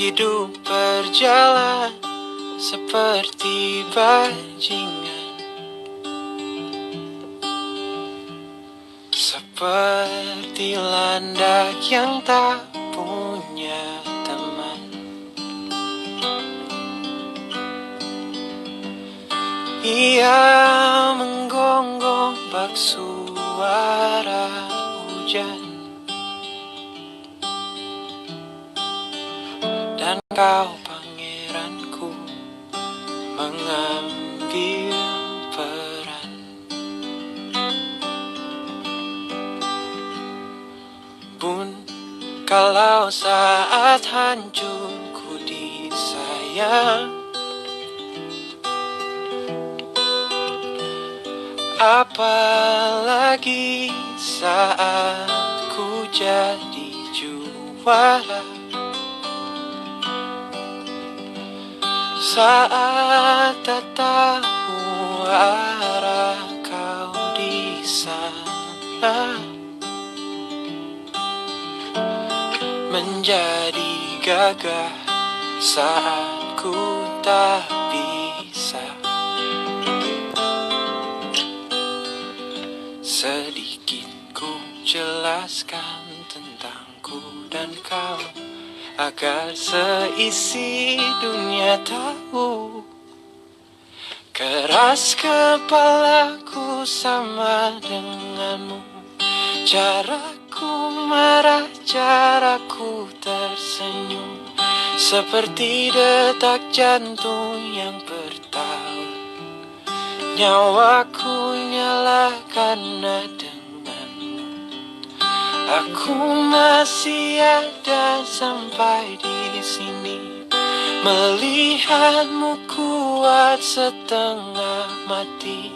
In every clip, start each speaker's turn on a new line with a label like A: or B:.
A: Hidup berjalan seperti bajingan, seperti landak yang tak punya teman. Ia menggonggong bak suara hujan, dan kau pangeranku mengambil peran. Bun, kalau saat hancurku disayang, apalagi saat ku jadi juara. Saat tak tahu arah kau di sana, menjadi gagah saat ku tak bisa. Sedikit ku jelaskan tentangku dan kau, agar seisi dunia tahu. Keras kepalaku sama denganmu, caraku marah, caraku tersenyum, seperti detak jantung yang bertaut. Nyawaku nyala karena denganmu. Aku masih ada sampai di sini, melihatmu kuat setengah mati,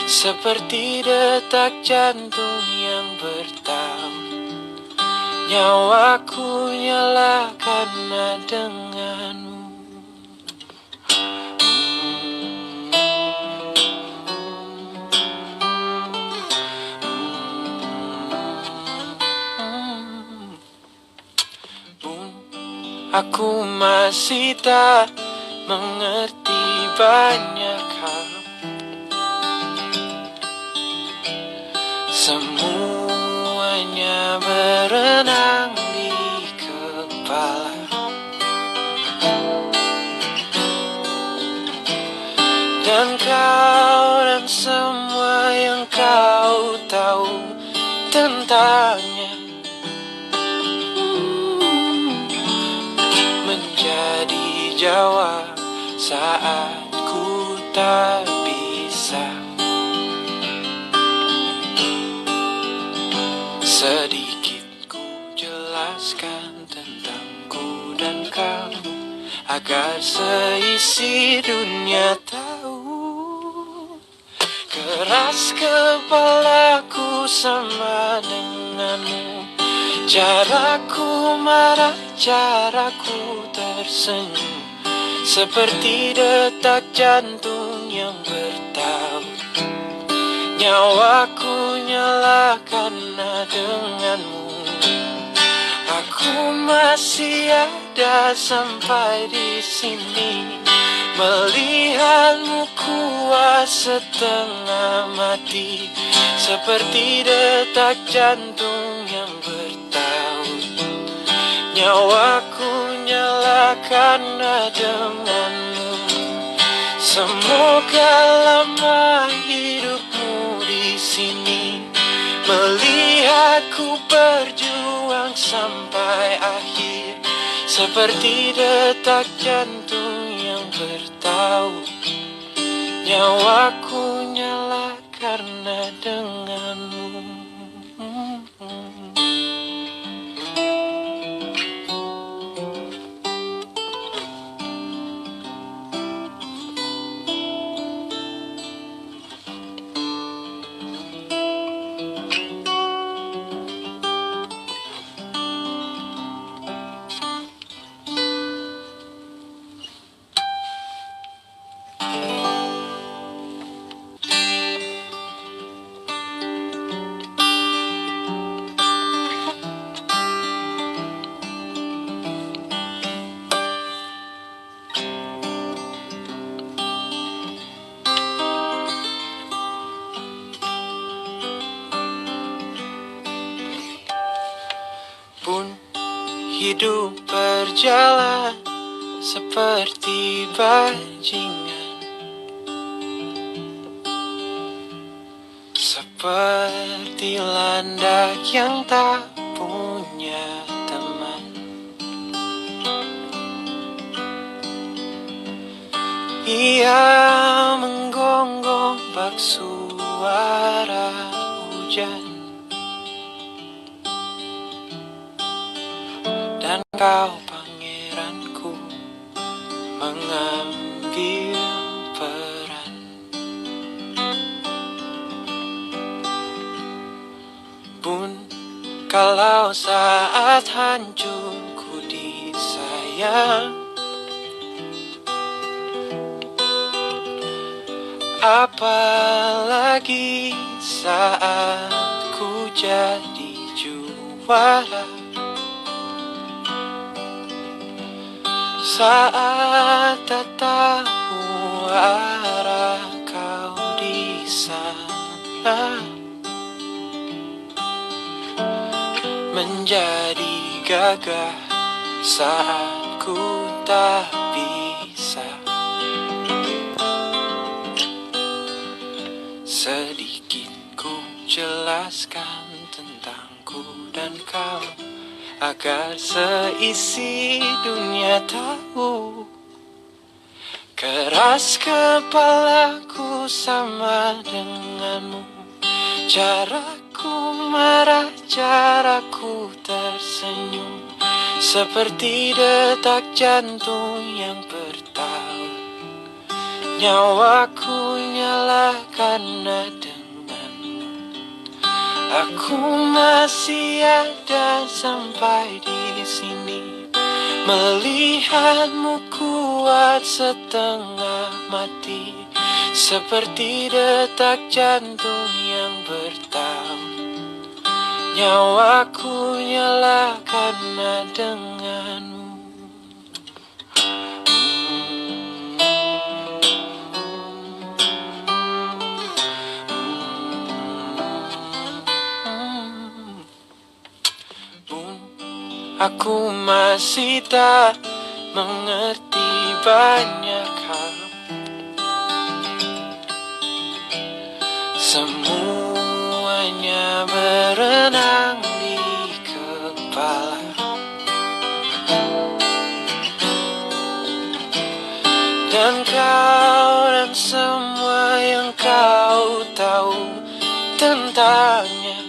A: seperti detak jantung yang bertaut. Nyawaku nyala karena denganmu. Aku masih tak mengerti banyak hal, semuanya berenang di kepala. Dan kau dan semua yang kau tahu tentangnya menjadi jawab saat ku tak bisa. Sedikit ku jelaskan tentangku dan kau, agar seisi dunia tahu. Keras kepalaku sama denganmu, caraku marah, caraku tersenyum, seperti detak jantung yang bertaut. Nyawaku nyala karena denganmu. Aku masih ada sampai di sini, melihatmu kuat setengah mati, seperti detak jantung yang bertaut. Nyawaku nyala karena denganmu. Semoga lama hidupmu di sini, melihatku berjuang sampai akhir, seperti detak jantung yang bertaut. Nyawaku nyala karena denganmu. Hidup berjalan seperti bajingan, seperti landak yang tak punya teman. Ia menggonggong bak suara hujan, dan kau pangeranku mengambil peran. Pun kalau saat hancurku disayang, apalagi saat ku jadi juara, saat tak tahu arah kau di sana, menjadi gagah saat ku tak bisa. Sedikit ku jelaskan tentangku dan kau, agar seisi dunia tahu. Keras kepalaku sama denganmu, caraku marah, caraku tersenyum, seperti detak jantung yang bertaut. Nyawaku nyala karena denganmu. Aku masih ada sampai di sini, melihatmu kuat setengah mati, seperti detak jantung yang bertaut. Nyawaku nyala karena denganmu. Aku masih tak mengerti banyak hal, semuanya berenang di kepala. Dan kau dan semua yang kau tahu tentangnya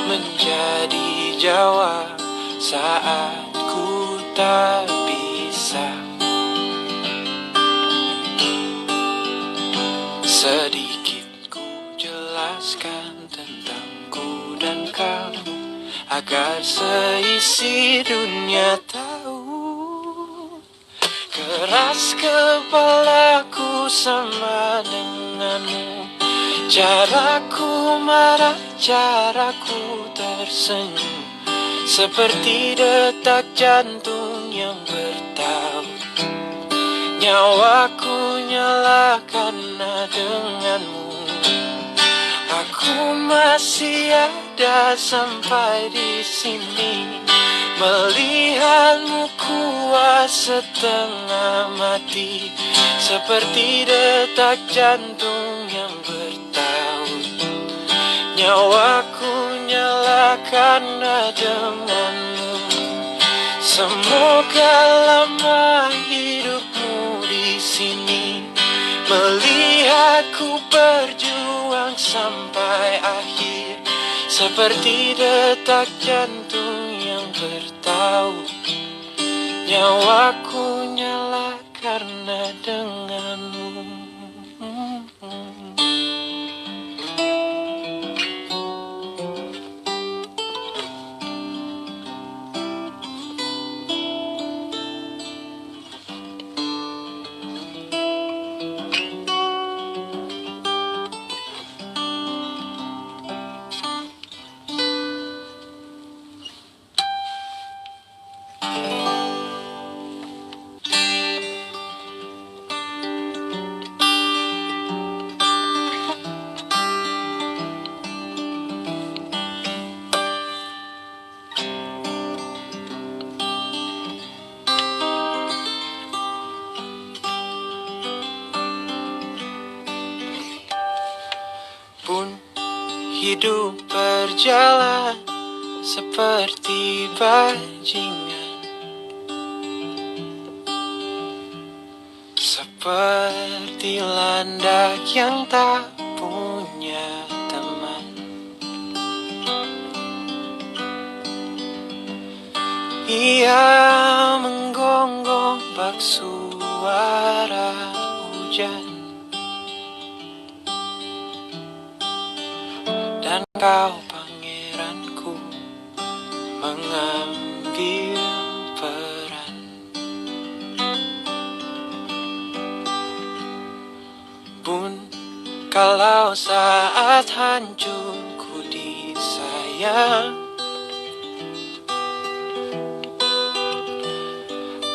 A: menjadi jawab saat ku tak bisa. Sedikit ku jelaskan tentangku dan kamu, agar seisi dunia tahu. Keras kepalaku sama denganmu, caraku marah, caraku tersenyum, seperti detak jantung yang bertaut. Nyawaku nyala karena denganmu. Aku masih ada sampai di sini, melihatmu kuat setengah mati, seperti detak jantung yang bertaut. Nyawaku nyala karena denganmu. Semoga lama hidupmu di sini, melihatku berjuang sampai akhir, seperti detak jantung yang bertaut. Nyawaku nyala karena denganmu. Pun hidup berjalan seperti bajingan, seperti landak yang tak punya teman. Ia menggonggong bak suara hujan, dan kau pangeranku mengambil peran. Pun kalau saat hancurku disayang,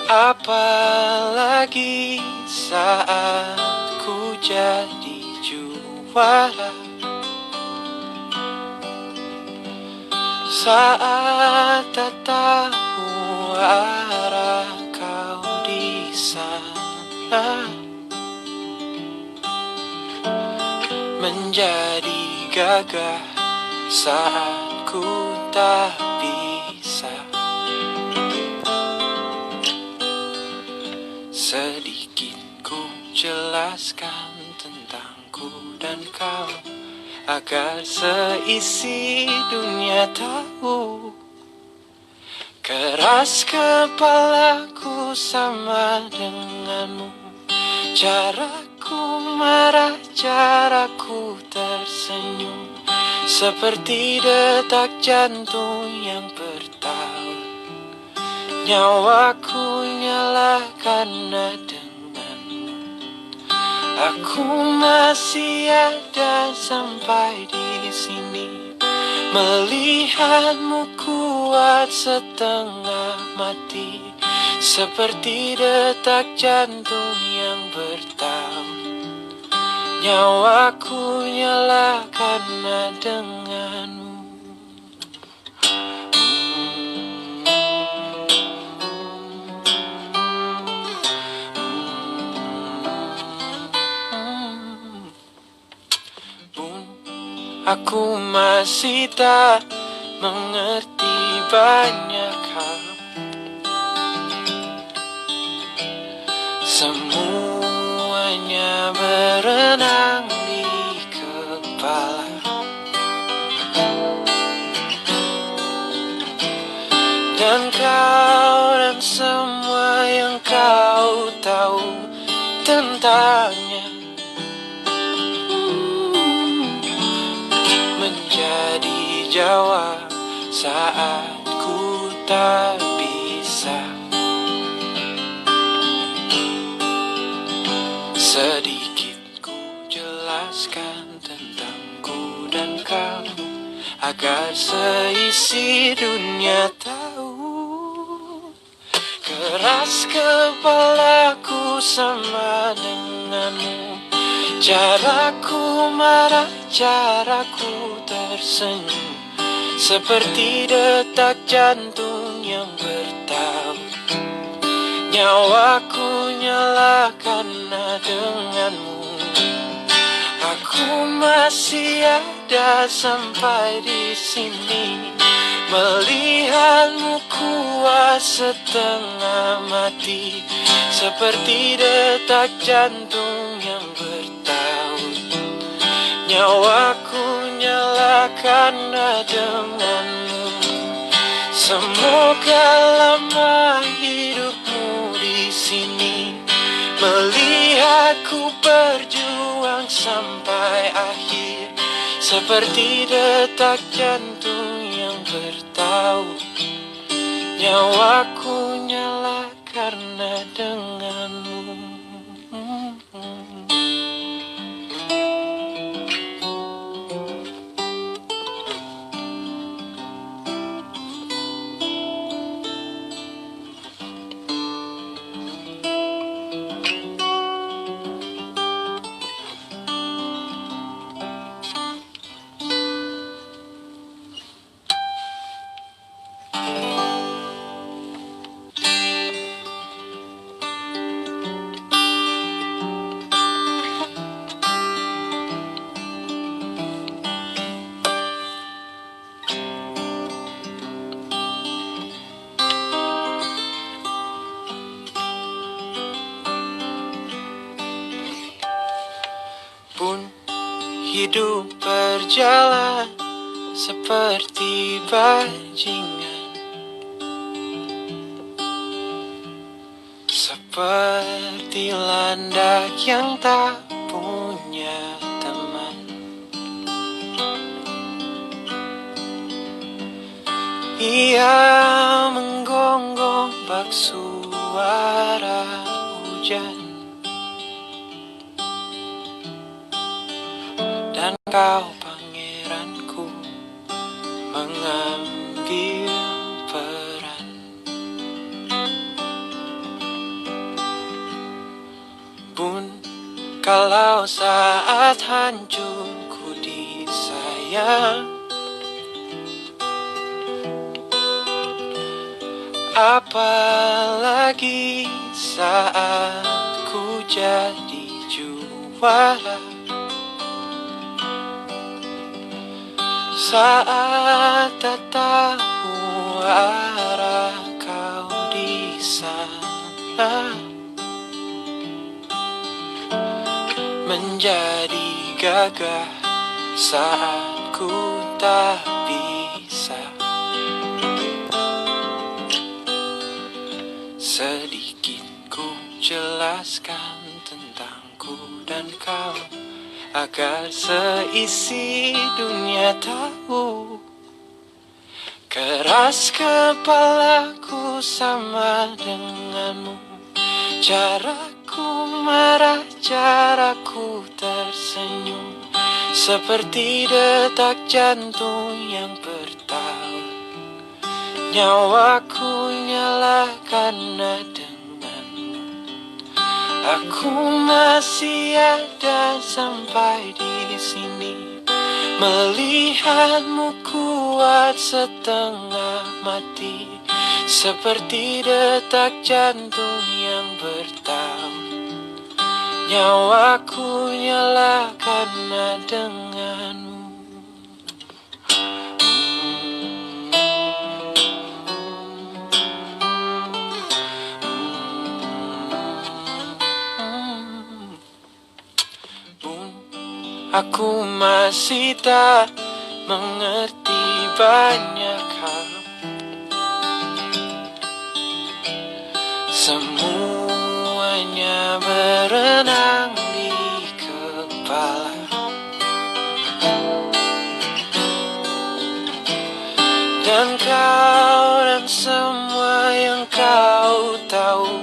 A: apalagi saat ku jadi juara, saat tak tahu arah kau di sana, menjadi gagah saat ku tak bisa. Sedikit ku jelaskan tentangku dan kau, agar seisi dunia tahu. Keras kepalaku sama denganmu, caraku marah, caraku tersenyum, seperti detak jantung yang bertaut. Nyawaku nyala karena denganmu. Aku masih ada sampai di sini, melihatmu kuat setengah mati, seperti detak jantung yang bertaut. Nyawaku nyala karena denganmu. Aku masih tak mengerti banyak hal, semuanya berenang di kepala. Dan kau dan semua yang kau tahu tentangnya menjadi jawab saat ku tak bisa. Sedikit ku jelaskan tentangku dan kamu, agar seisi dunia tahu. Keras kepalaku sama denganmu, caraku marah, caraku tersenyum, seperti detak jantung yang bertaut. Nyawaku nyala karena denganmu. Aku masih ada sampai di sini, melihatmu kuat setengah mati, seperti detak jantung yang bertaut. Nyawaku nyala karena denganmu. Semoga lama hidupmu di sini, melihatku berjuang sampai akhir, seperti detak jantung yang bertaut. Nyawaku nyala karena denganmu. Pun hidup berjalan seperti bajingan, seperti landak yang tak punya teman. Ia menggonggong bak suara hujan, dan kau pangeranku mengambil peran. Pun kalau saat hancurku disayang, apalagi saat ku jadi juara, saat tak tahu arah kau di sana, menjadi gagah saat ku tak bisa. Sedikit ku jelaskan tentangku dan kau, agar seisi dunia tahu. Keras kepalaku sama denganmu, caraku marah, caraku tersenyum, seperti detak jantung yang bertaut. Nyawaku nyala karena denganmu. Aku masih ada sampai di sini, melihatmu kuat setengah mati, seperti detak jantung yang bertaut. Nyawaku nyala karena denganmu. Aku masih tak mengerti banyak hal, semuanya berenang di kepala. Dan kau dan semua yang kau tahu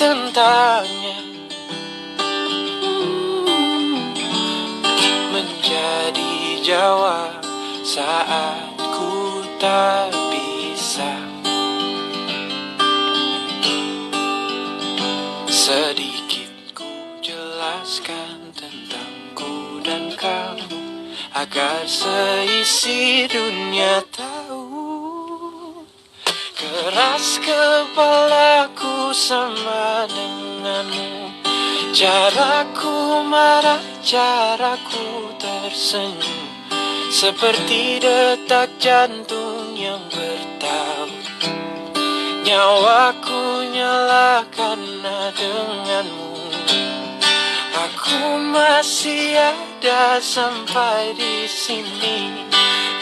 A: tentangnya menjadi jawab saat ku tak bisa. Sedikit ku jelaskan tentangku dan kamu, agar seisi dunia tahu. Keras kepalaku sama denganmu, caraku marah, caraku tersenyum, seperti detak jantung yang bertaut. Nyawaku nyala karena denganmu. Aku masih ada sampai di sini,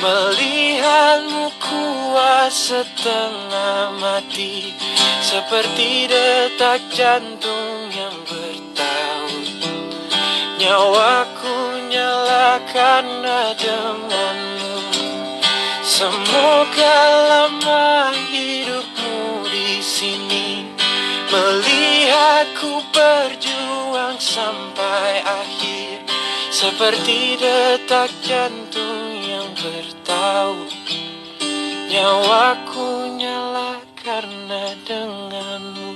A: melihatmu kuat setengah mati, seperti detak jantung yang bertaut. Nyawaku nyala karena denganmu. Semoga lama hidupmu di sini, melihatku berjuang sampai akhir, seperti detak jantung yang bertaut. Nyawaku nyala karena denganmu.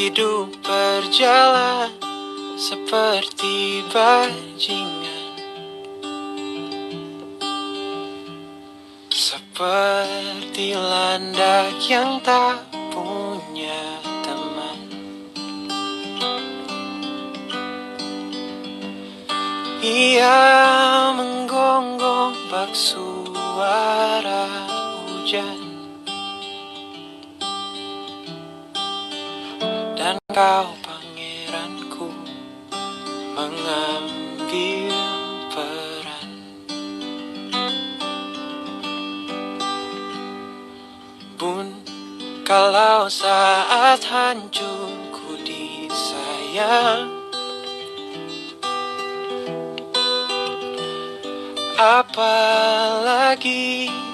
A: hidup berjalan seperti bajingan, seperti landak yang tak punya teman. Ia menggonggong bak suara hujan, dan kau pangeranku mengambil peran. Bun, kalau saat hancurku disayang, apalagi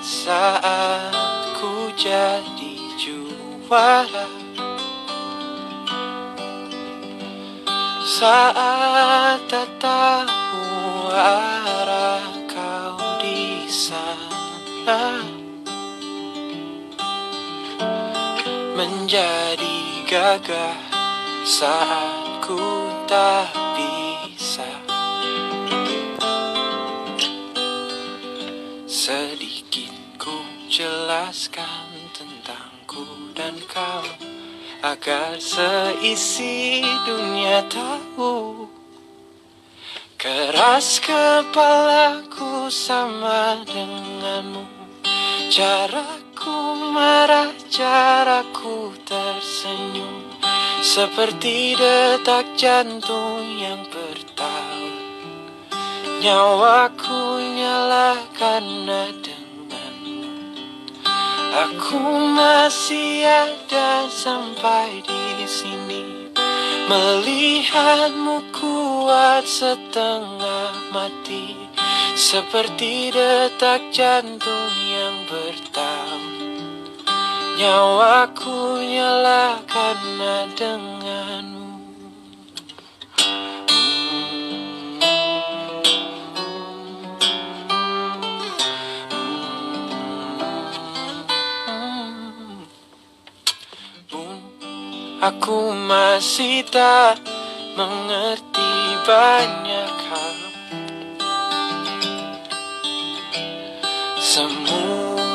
A: saat ku jadi juara, saat tak tahu arah kau di sana, menjadi gagah saat ku tak bisa. Sedikit ku jelaskan tentangku dan kau, agar seisi dunia tahu. Keras kepalaku sama denganmu, caraku marah, caraku tersenyum, seperti detak jantung yang bertaut. Nyawaku nyala karena denganmu. Aku masih ada sampai di sini, melihatmu kuat setengah mati, seperti detak jantung yang bertaut. Nyawaku nyala karena denganmu. Aku masih tak mengerti banyak hal, semuanya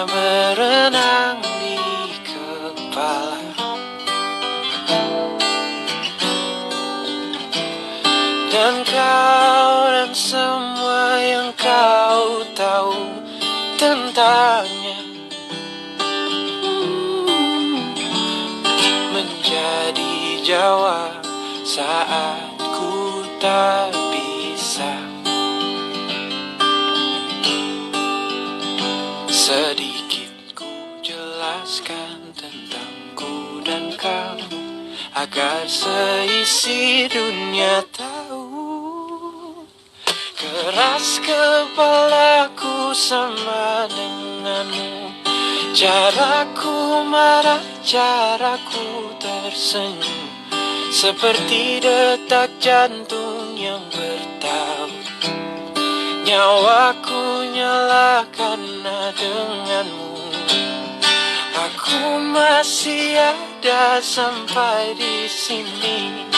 A: berenang di kepala. Dan kau dan semua yang kau tahu tentangnya menjadi jawab saat ku tak bisa. Sedikit ku jelaskan tentangku dan kamu, agar seisi dunia tahu. Keras kepalaku sama denganmu, caraku marah, caraku tersenyum, seperti detak jantung yang bertaut. Nyawaku nyala karena denganmu. Aku masih ada sampai di sini,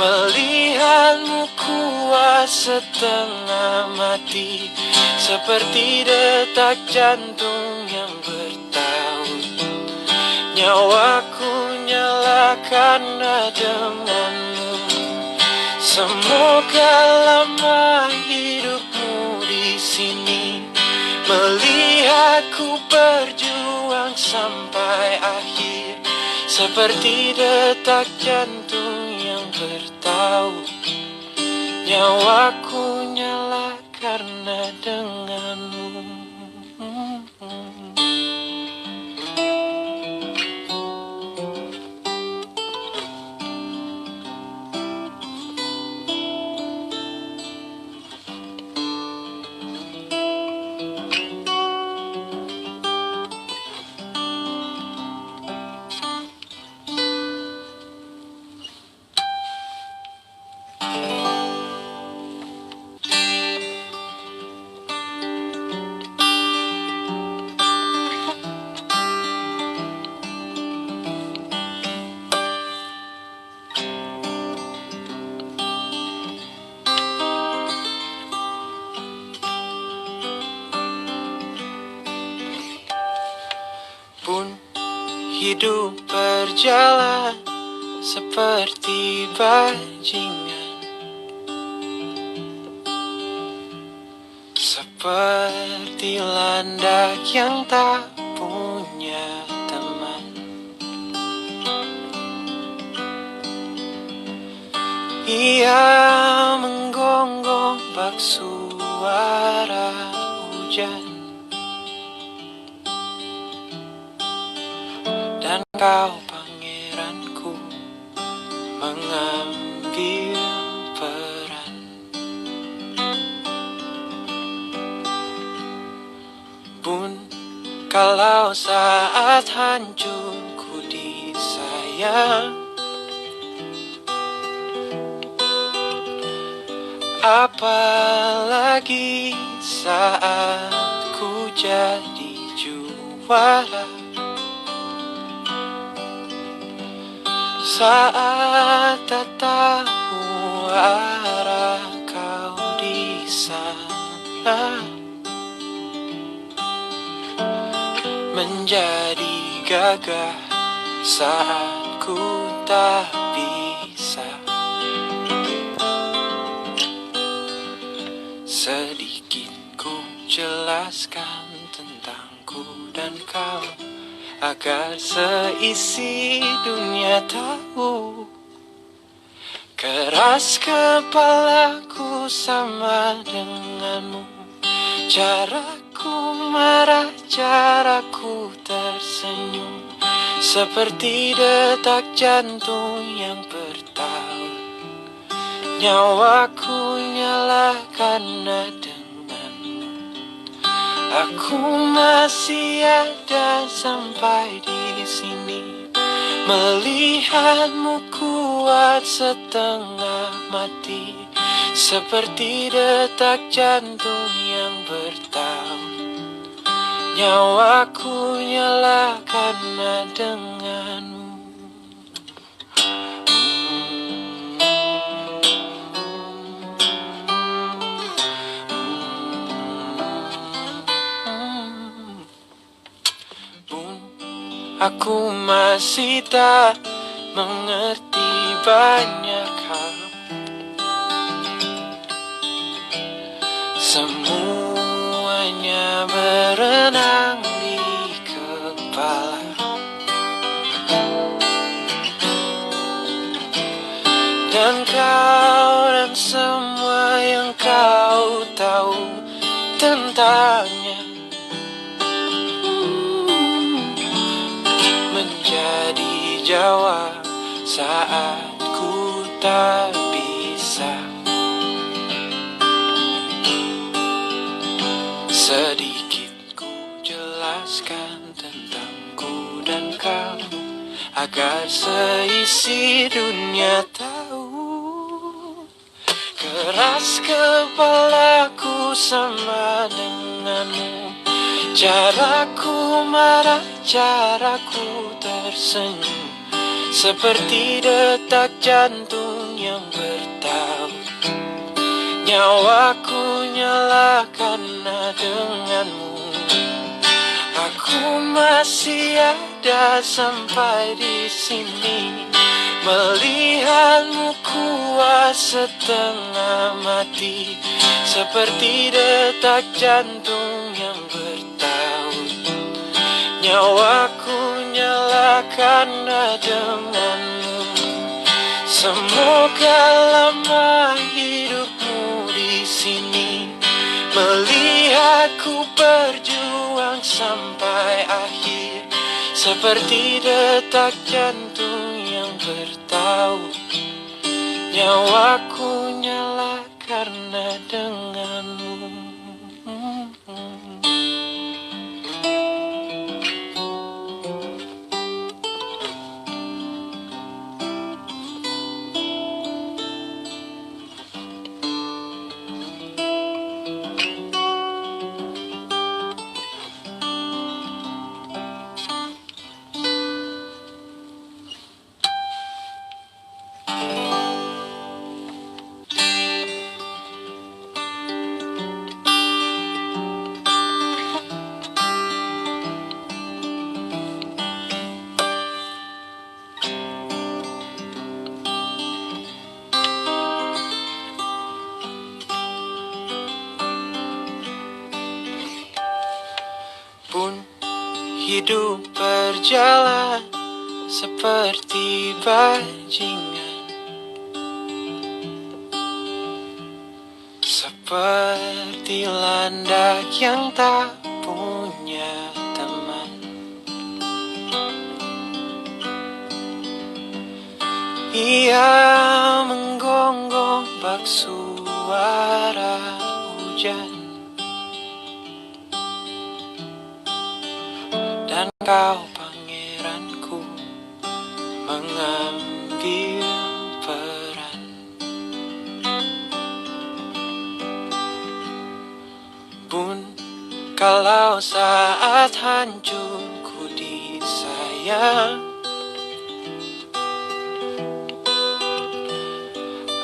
A: melihatmu kuat setengah mati, seperti detak jantung yang bertaut. Nyawaku nyala karena denganmu. Semoga lama hidupmu di sini, melihatku berjuang sampai akhir, seperti detak jantung yang bertaut. Nyawaku nyala karena denganmu. Hidup berjalan seperti bajingan, seperti landak yang tak punya teman. Ia menggonggong bak suara hujan, dan kau pangeranku mengambil peran. Bun, kalau saat hancurku disayang, apalagi saat ku jadi juara, saat tak tahu arah kau di sana, menjadi gagah saat ku tak bisa. Sedikit ku jelaskan tentangku dan kau, agar seisi dunia tahu. Keras kepalaku sama denganmu, caraku marah, caraku tersenyum, seperti detak jantung yang bertaut. Nyawaku nyala karena denganmu. Aku masih ada sampai di sini, melihatmu kuat setengah mati, seperti detak jantung yang bertaut. Nyawaku nyala karena denganmu. Aku masih tak mengerti banyak hal, semuanya berenang di kepala. Dan kau dan semua yang kau tahu tentangnya menjadi jawab saat ku tak bisa. Sedikit ku jelaskan tentangku dan kamu, agar seisi dunia tahu. Keras kepalaku sama denganmu, caraku marah, caraku tersenyum, seperti detak jantung yang bertaut. Nyawaku nyala karena denganmu. Aku masih ada sampai di sini, melihatmu kuat setengah mati, seperti detak jantung yang bertaut. Nyawaku nyala karena denganmu. Semoga lama hidupmu di sini, melihatku berjuang sampai akhir, seperti detak jantung yang bertaut. Nyawaku nyala karena denganmu. Hidup berjalan seperti bajingan, seperti landak yang tak punya teman. Ia menggonggong bak suara hujan, dan kau pangeranku mengambil peran. Bun, kalau saat hancurku disayang,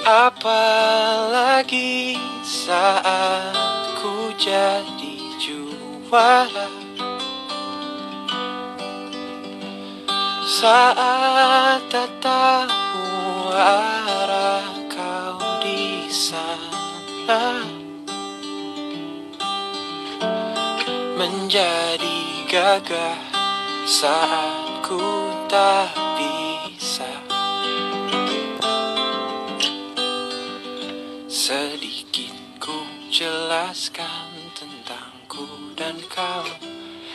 A: apalagi saat ku jadi juara, saat tak tahu arah kau di sana, menjadi gagah saat ku tak bisa. Sedikit ku jelaskan tentangku dan kau,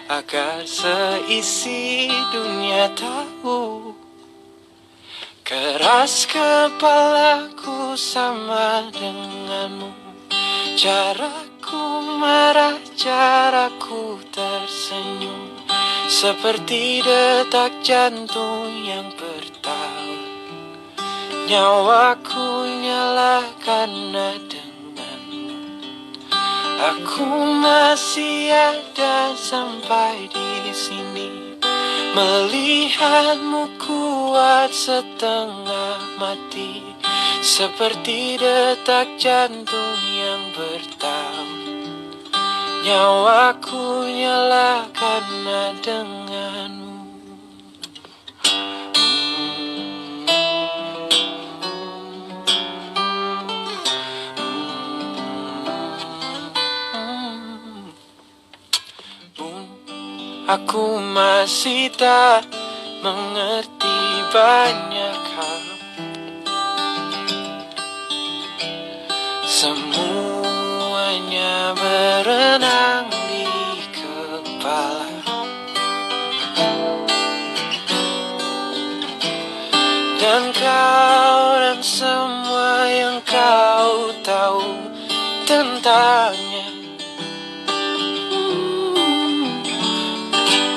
A: agar seisi dunia tahu. Keras kepalaku sama denganmu, caraku marah, caraku tersenyum, seperti detak jantung yang bertaut. Nyawaku nyala karena denganmu. Aku masih ada sampai di sini, melihatmu kuat setengah mati, seperti detak jantung yang bertaut. Nyawaku nyala karena denganmu. Aku masih tak mengerti banyak hal, semuanya berenang di kepala. Dan kau dan semua yang kau tahu tentangnya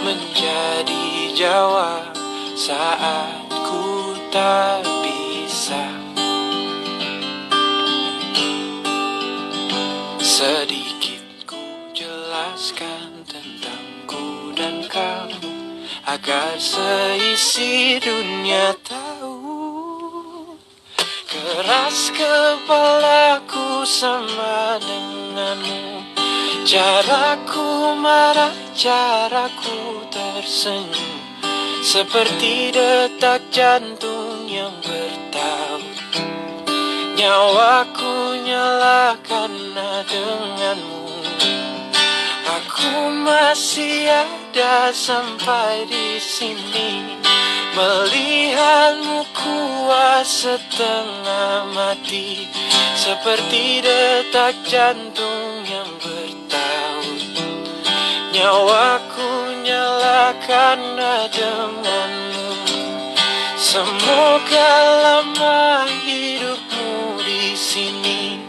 A: menjadi jawab saat ku tak bisa. Sedikit ku jelaskan tentangku dan kamu, agar seisi dunia tahu. Keras kepalaku sama denganmu, caraku marah, caraku tersenyum, seperti detak jantung yang bertaut. Nyawaku nyala karena denganmu. Aku masih ada sampai di sini, melihatmu kuat setengah mati, seperti detak jantung yang bertaut. Nyawaku nyala karena denganmu. Semoga lama hidupmu di sini,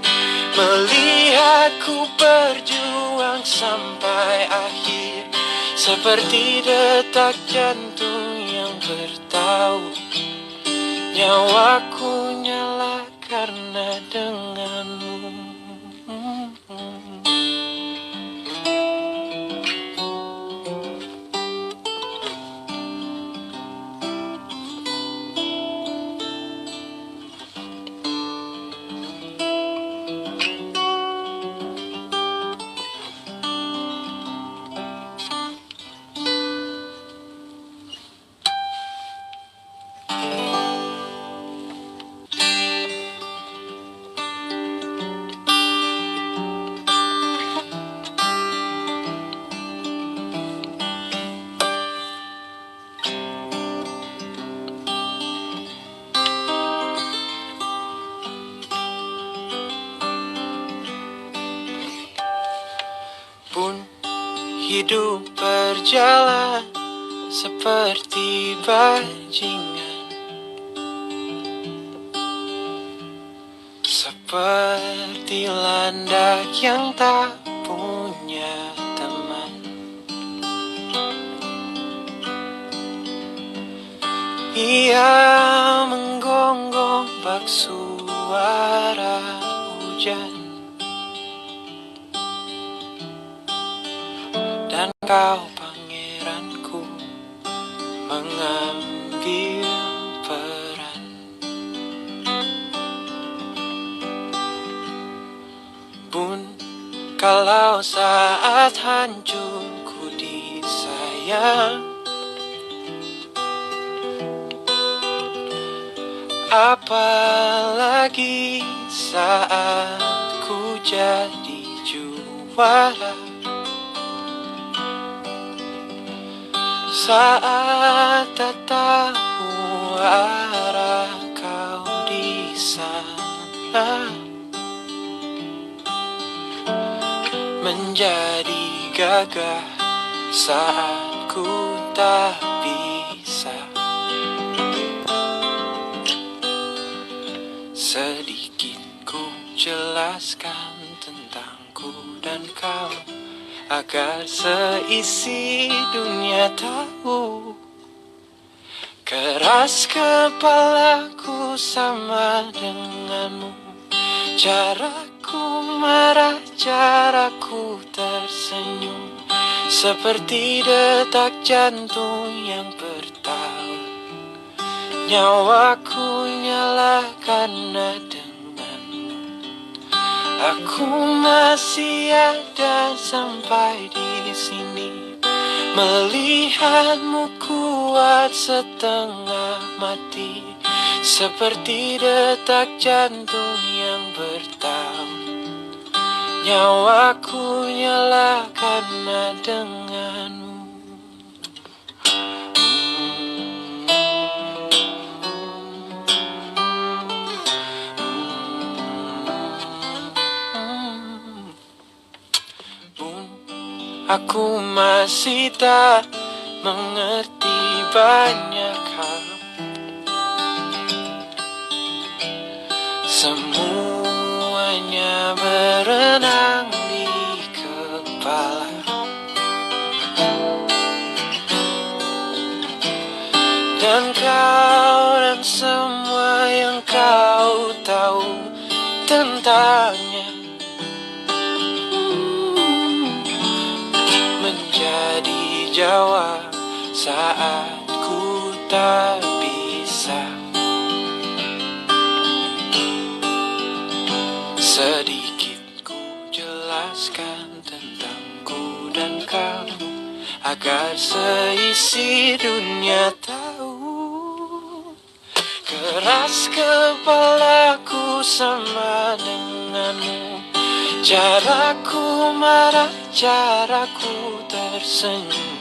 A: melihatku berjuang sampai akhir, seperti detak jantung yang bertaut. Nyawaku nyala karena denganmu. Hidup berjalan seperti bajingan, seperti landak yang tak punya teman. Ia menggonggong bak suara hujan, dan kau pangeranku mengambil peran. Bun, kalau saat hancurku disayang, apalagi saat ku jadi juara, saat tak tahu arah kau di sana, menjadi gagah saat ku tak bisa. Sedikit ku jelaskan tentangku dan kau, agar seisi dunia tahu. Keras kepalaku sama denganmu, caraku marah, caraku tersenyum, seperti detak jantung yang bertaut. Nyawaku nyala karena denganmu. Aku masih ada sampai di sini, melihatmu kuat setengah mati, seperti detak jantung yang bertaut. Nyawaku nyala karena denganmu. Aku masih tak mengerti banyak hal, semuanya berenang di kepala. Dan kau dan semua yang kau tahu tentangnya menjadi jawab saat ku tak bisa. Sedikit ku jelaskan tentangku dan kamu, agar seisi dunia tahu. Keras kepalaku sama denganmu, caraku marah, caraku tersenyum,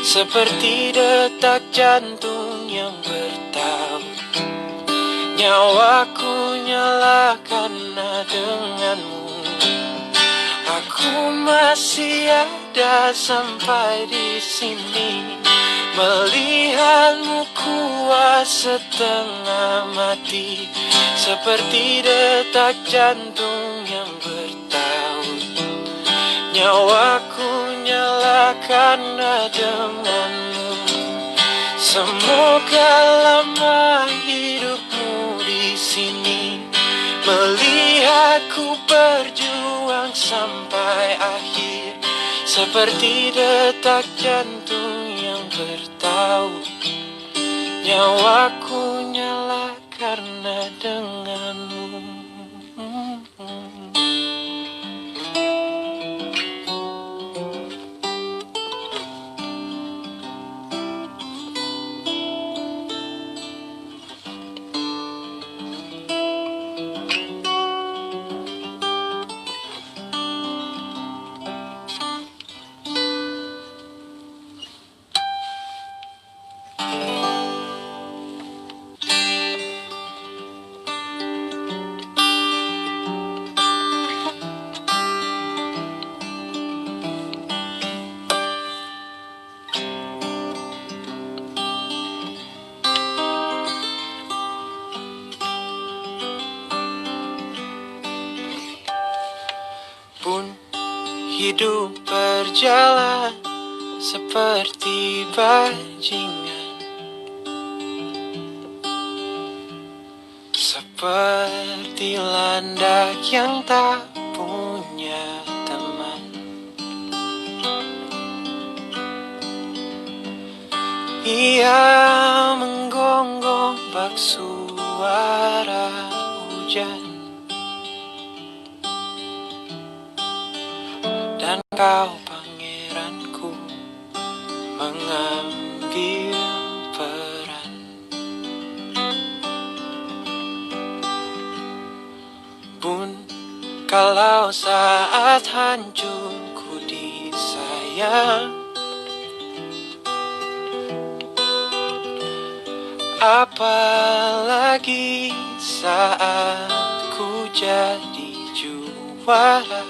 A: seperti detak jantung yang bertaut. Nyawaku nyala karena denganmu. Aku masih ada sampai di sini, melihatmu kuat setengah mati, seperti detak jantung yang bertaut. Nyawaku nyala karena denganmu. Semoga lama hidupmu di sini, melihatku berjuang sampai akhir, seperti detak jantung yang bertaut. Nyawaku nyala karena denganmu. Hidup berjalan seperti bajingan, seperti landak yang tak punya teman. Ia menggonggong bak suara hujan, dan kau pangeranku mengambil peran. Bun, kalau saat hancurku disayang, apalagi saat ku jadi juara,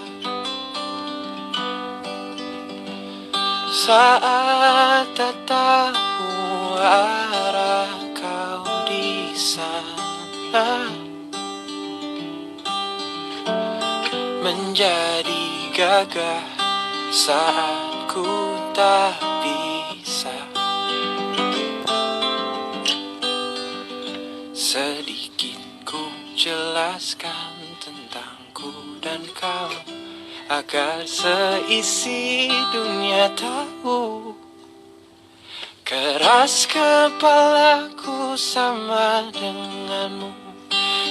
A: saat tak tahu arah kau di sana, menjadi gagah saat ku tak bisa. Sedikit ku jelaskan tentangku dan kau, agar seisi dunia tahu. Keras kepalaku sama denganmu,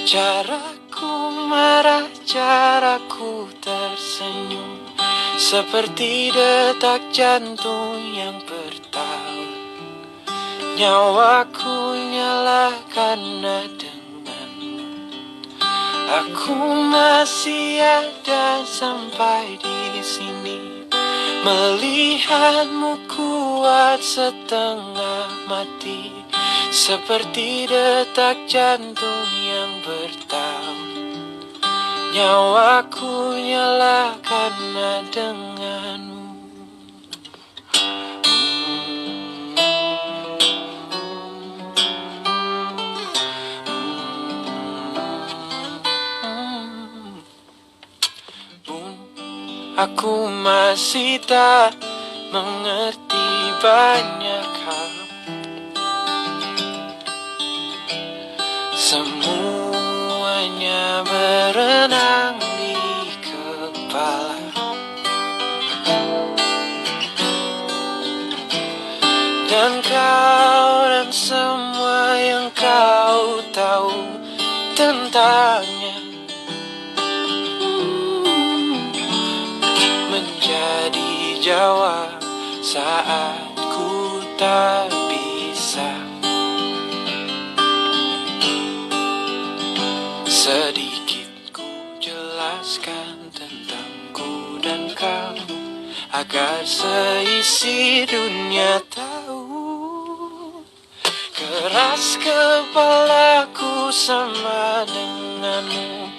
A: caraku marah, caraku tersenyum, seperti detak jantung yang bertaut. Nyawaku nyala karena denganmu. Aku masih ada sampai di sini, melihatmu kuat setengah mati, seperti detak jantung yang bertaut. Nyawaku nyala karena denganmu. Aku masih tak mengerti banyak hal, semuanya berenang di kepala. Dan kau dan semua yang kau tahu tentangnya menjadi jawab saat ku tak bisa. Sedikit ku jelaskan tentangku dan kamu, agar seisi dunia tahu. Keras kepalaku sama denganmu,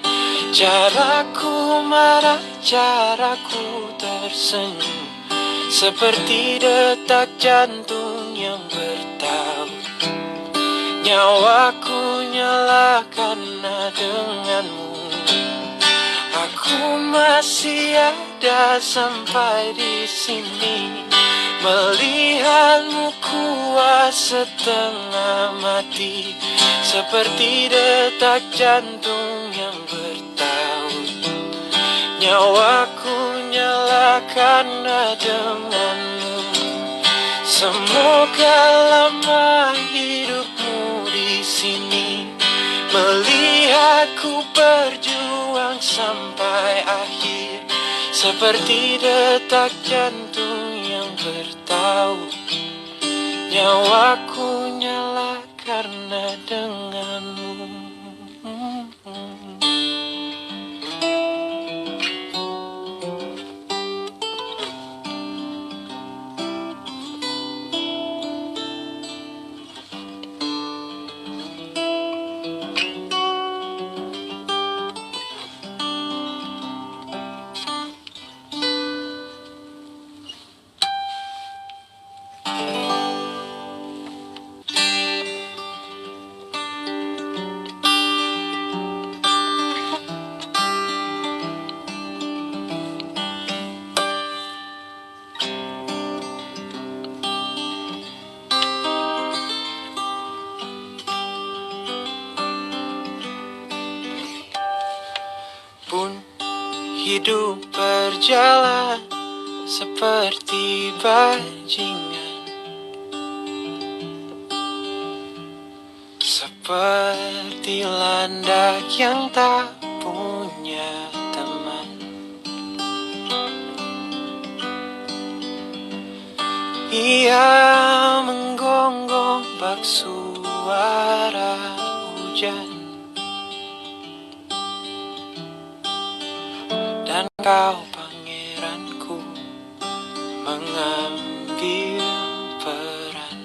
A: caraku marah, caraku tersenyum, seperti detak jantung yang bertaut. Nyawaku nyala karena denganmu. Aku masih ada sampai di sini, melihatmu kuat setengah mati, seperti detak jantung yang bertaut. Nyawaku nyala karena denganmu. Semoga lama hidupmu di sini, melihatku berjuang sampai akhir, seperti detak jantung yang bertaut. Nyawaku nyala karena denganmu. Hidup berjalan seperti bajingan, seperti landak yang tak punya teman. Ia menggonggong bak suara hujan, dan kau pangeranku mengambil peran.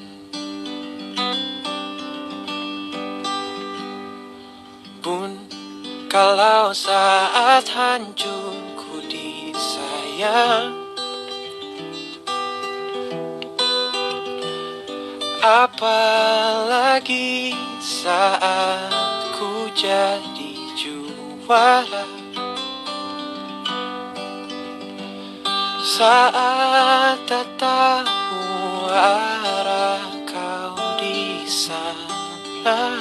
A: Bun, kalau saat hancurku disayang, apalagi saat ku jadi juara, saat tak tahu arah kau di sana,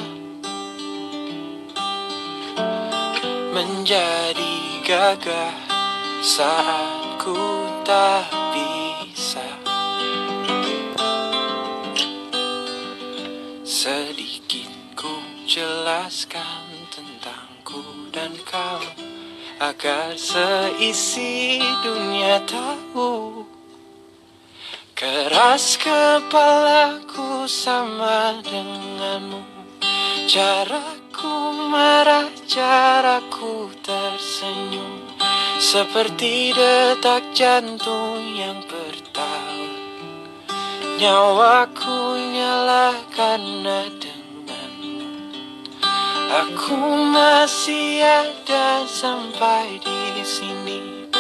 A: menjadi gagah saat ku tak bisa. Sedikit ku jelaskan tentangku dan kau, agar seisi dunia tahu. Keras kepalaku sama denganmu, caraku marah, caraku tersenyum, seperti detak jantung yang bertaut. Nyawaku nyala karena denganmu. Aku masih ada sampai di sini,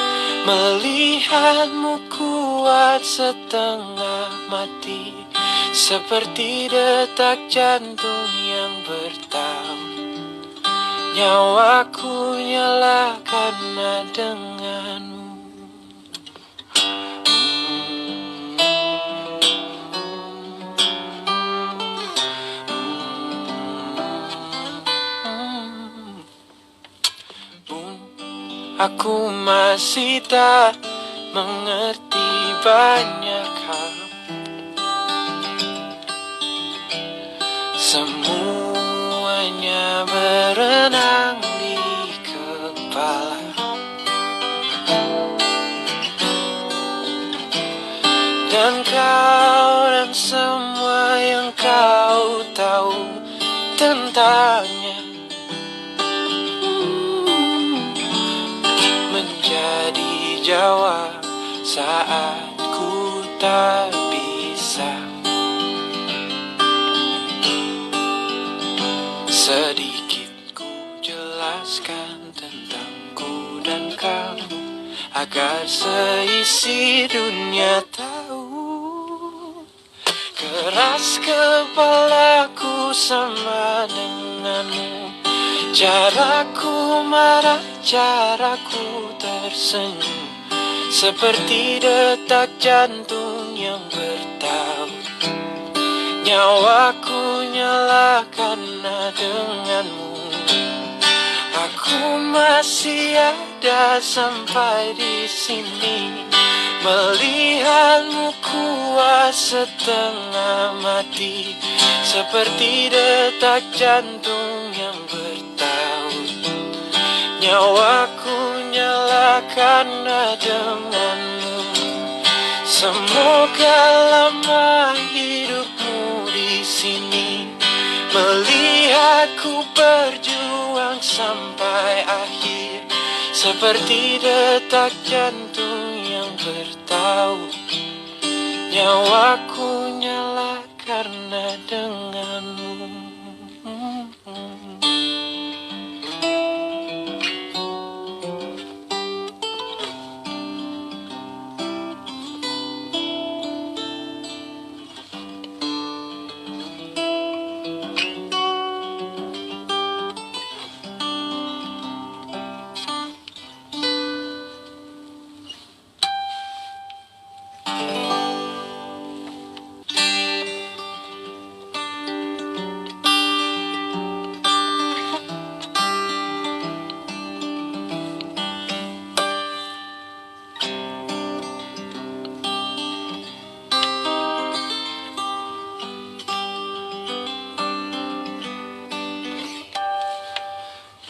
A: melihatmu kuat setengah mati, seperti detak jantung yang bertaut. Nyawaku nyala karena denganmu. Aku masih tak mengerti banyak hal, semuanya berenang di kepala. Dan kau dan semua yang kau tahu tentangnya menjadi jawab saat ku tak bisa. Sedikit ku jelaskan tentangku dan kamu, agar seisi dunia tahu. Keras kepalaku sama denganmu, caraku marah, caraku tersenyum, seperti detak jantung yang bertaut. Nyawaku nyala karena denganmu. Aku masih ada sampai di sini, melihatmu kuat setengah mati, seperti detak jantung yang bertaut. Nyawaku nyala karena denganmu. Semoga lama hidupmu di sini, melihatku berjuang sampai akhir, seperti detak jantung yang bertaut. Nyawaku nyala karena denganmu.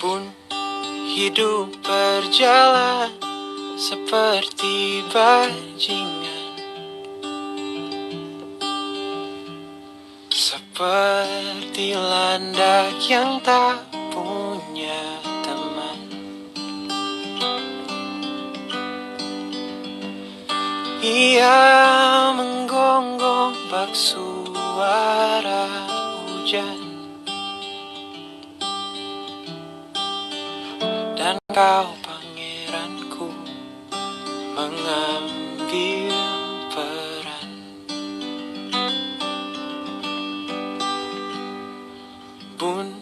A: Pun hidup berjalan seperti bajingan, seperti landak yang tak punya teman. Ia menggonggong bak suara hujan, dan kau pangeranku mengambil peran. Pun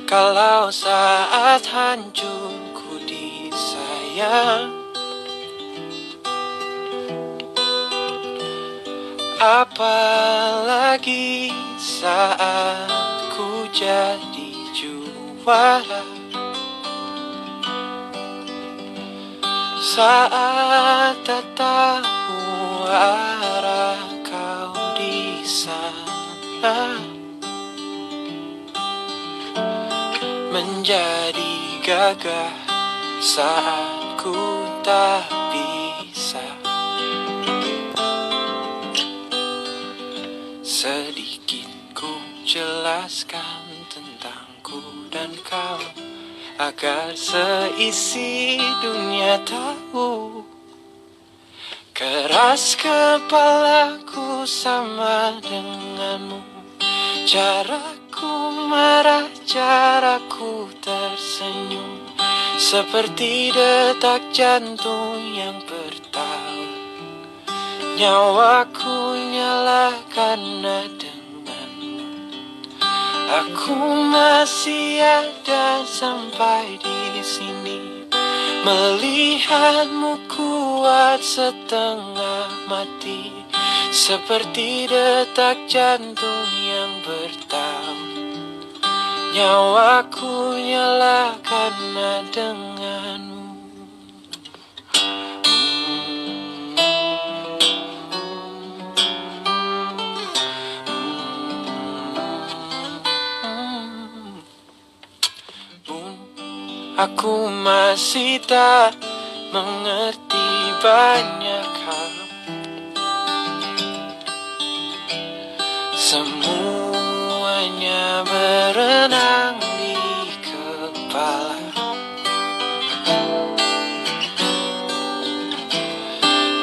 A: kalau saat hancurku disayang, apalagi saat ku jadi juara, saat tak tahu arah kau di sana, menjadi gagah saat ku tak bisa. Sedikit ku jelaskan tentangku dan kau, agar seisi dunia tahu. Keras kepalaku sama denganmu, caraku marah, caraku tersenyum, seperti detak jantung yang bertaut. Nyawaku nyala karena denganmu. Aku masih ada sampai di sini, melihatmu kuat setengah mati, seperti detak jantung yang bertaut. Nyawaku nyala karena denganmu. Aku masih tak mengerti banyak hal, semuanya berenang di kepala.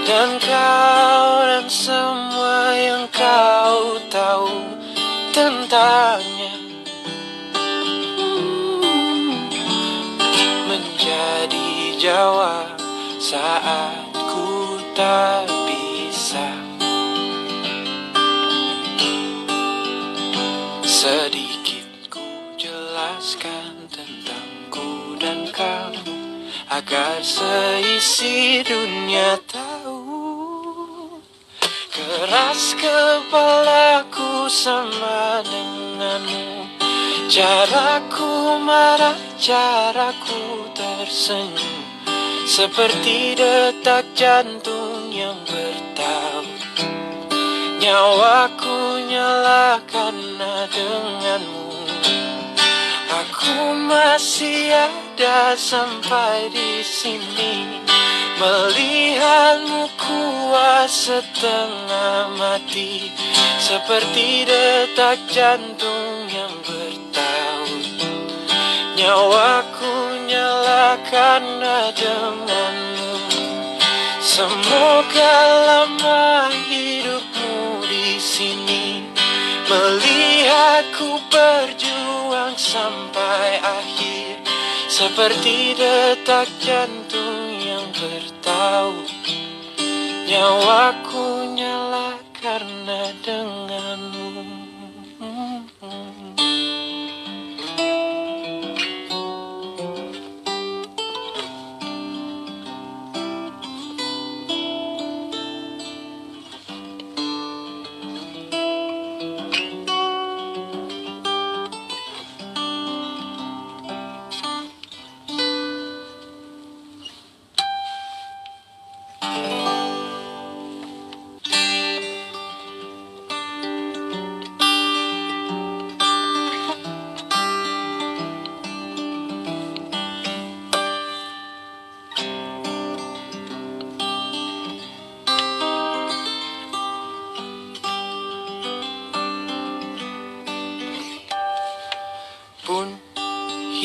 A: Dan kau dan semua yang kau tahu tentangnya menjadi jawab saat ku tak bisa. Sedikit ku jelaskan tentangku dan kamu, agar seisi dunia tahu. Keras kepalaku sama denganmu, caraku marah, caraku tersenyum, seperti detak jantung yang bertaut. Nyawaku nyala karena denganmu. Aku masih ada sampai di sini, melihatmu kuat setengah mati, seperti detak jantung yang bertaut. Nyawaku nyala karena denganmu. Semoga lama hidupmu di sini, melihatku berjuang sampai akhir, seperti detak jantung yang bertaut. Nyawaku nyala karena denganmu.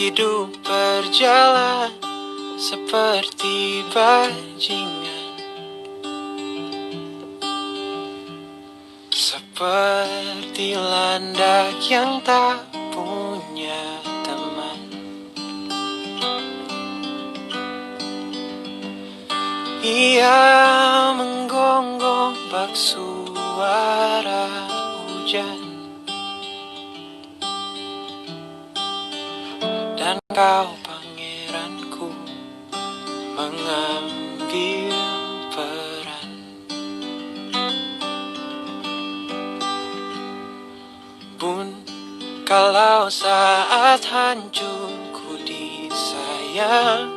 A: Hidup berjalan seperti bajingan, seperti landak yang tak punya teman. Ia menggonggong bak suara hujan, dan kau pangeranku mengambil peran. Bun, kalau saat hancurku disayang,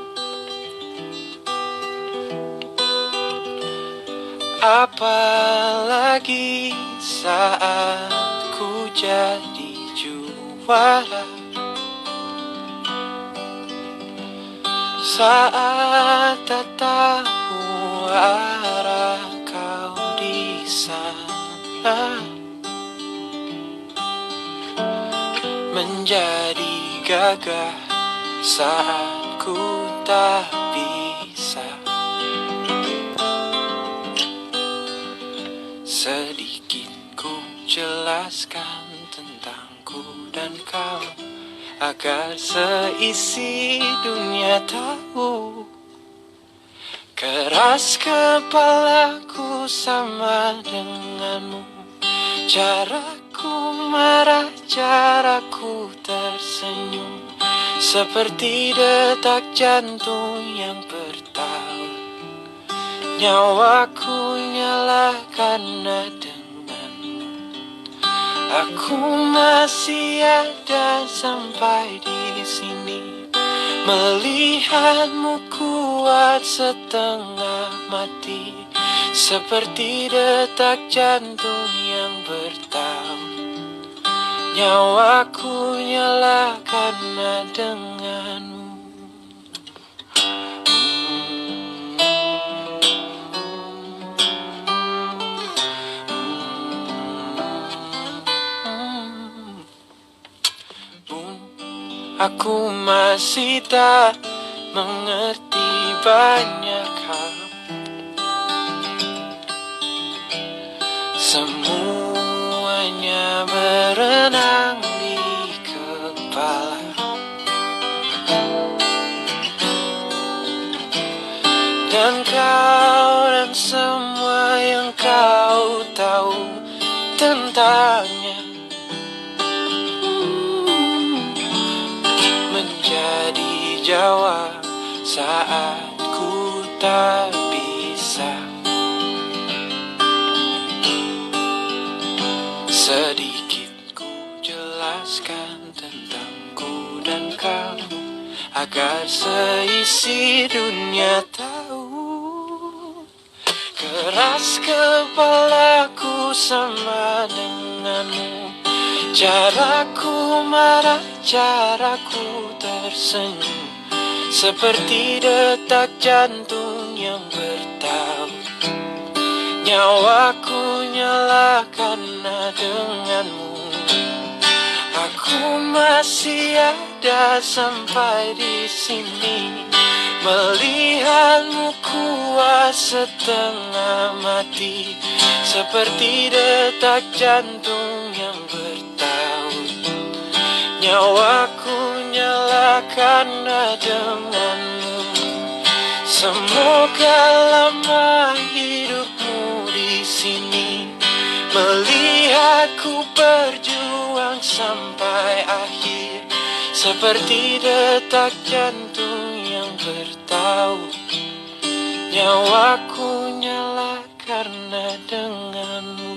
A: apalagi saat ku jadi juara, saat tak tahu arah kau di sana, menjadi gagah saat ku tak bisa. Sedikit ku jelaskan tentangku dan kau, agar seisi dunia tahu. Keras kepalaku sama denganmu, caraku marah, caraku tersenyum, seperti detak jantung yang bertaut. Nyawaku nyala karena denganmu. Aku masih ada sampai di sini, melihatmu kuat setengah mati, seperti detak jantung yang bertaut. Nyawaku nyala karena denganmu. Aku masih tak mengerti banyak hal, semuanya berenang di kepala. Dan kau dan semua yang kau tahu tentangnya menjadi jawab saat ku tak bisa. Sedikit ku jelaskan tentangku dan kamu, agar seisi dunia tahu. Keras kepalaku sama denganmu, caraku marah, caraku tersenyum, seperti detak jantung yang bertaut. Nyawaku nyala karena denganmu. Aku masih ada sampai di sini, melihatmu kuat setengah mati, seperti detak jantung yang bertaut. Nyawaku nyala karena denganmu. Semoga lama hidupmu di sini, melihatku berjuang sampai akhir, seperti detak jantung yang bertaut. Nyawaku nyala karena denganmu.